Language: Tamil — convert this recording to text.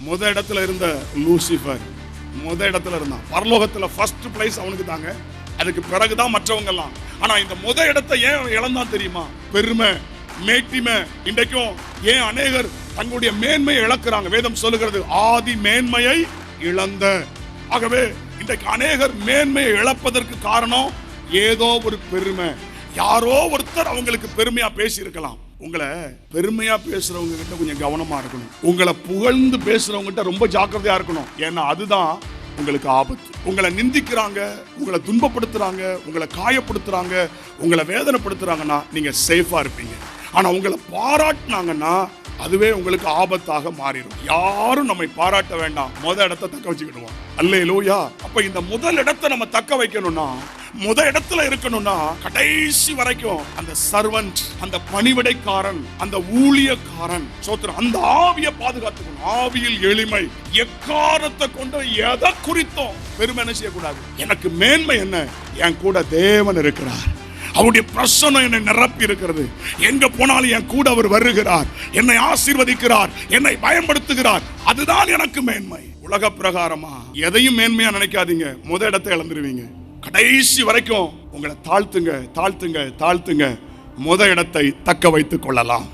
முத இடத்துல இருந்த லூசிபர் முத இடத்துல இருந்தான். பரலோகத்துல ஃபர்ஸ்ட் பிளேஸ் அவனுக்கு தாங்க. அதுக்கு பிறகுதான் மற்றவங்க எல்லாம். ஆனா இந்த முத இடத்தை ஏன் இழந்தான் தெரியுமா? பெருமை, மேட்டிமை. இன்றைக்கும் ஏன் அநேகர் தங்களுடைய மேன்மையை இழக்கிறாங்க? வேதம் சொல்லுகிறது ஆதி மேன்மையை இழந்த. ஆகவே இன்றைக்கு அநேகர் மேன்மையை இழப்பதற்கு காரணம் ஏதோ ஒரு பெருமை. யாரோ ஒருத்தர் அவங்களுக்கு பெருமையா பேசி இருக்கலாம். உங்களை பெருமையா பேசுறவங்க கிட்ட கொஞ்சம் கவனமா இருக்கணும். உங்களை புகழ்ந்து பேசுறவங்க கிட்ட ரொம்ப ஜாக்கிரதையா இருக்கணும். ஏன்னா அதுதான் உங்களுக்கு ஆபத்து. உங்களை நிந்திக்கிறாங்க, உங்களை துன்பப்படுத்துறாங்க, உங்களை காயப்படுத்துறாங்க, உங்களை வேதனைப்படுத்துறாங்கன்னா நீங்க சேஃபா இருப்பீங்க. ஆனா உங்களை பாராட்டினாங்கன்னா அதுவே உங்களுக்கு ஆபத்தாக மாறிடும். யாரும் நம்மை பாராட்ட வேண்டாம், முதல் இடத்தை தக்க வச்சுக்கிடுவோம். அல்லேலூயா. அப்ப இந்த முதல் இடத்தை நம்ம தக்க வைக்கணும்னா, முத இடத்துல இருக்கணும்னா கடைசி வரைக்கும் அந்த சர்வன்ட், அந்த பணிவிடைக்காரன், அந்த ஊழியக்காரன் சோத்திரம், அந்த ஆவியை பாதுகாத்துக்கணும். ஆவியில் எளிமை, எக்காரத்தை கொண்டு எதை குறித்தும் பெருமை செய்யக்கூடாது. எனக்கு மேன்மை என்ன? என் கூட தேவன் இருக்கிறார், அவருடைய பிரசன்னம் என்னை நிரப்பி இருக்கிறது. எங்க போனாலும் என் கூட அவர் வருகிறார், என்னை ஆசீர்வதிக்கிறார், என்னை பயன்படுத்துகிறார். அதுதான் எனக்கு மேன்மை. உலக பிரகாரமா எதையும் மேன்மையா நினைக்காதீங்க, முத இடத்தை இழந்துருவீங்க. கடைசி வரைக்கும் உங்களை தாழ்த்துங்க, தாழ்த்துங்க, தாழ்த்துங்க. முத இடத்தை தக்க வைத்துக் கொள்ளலாம்.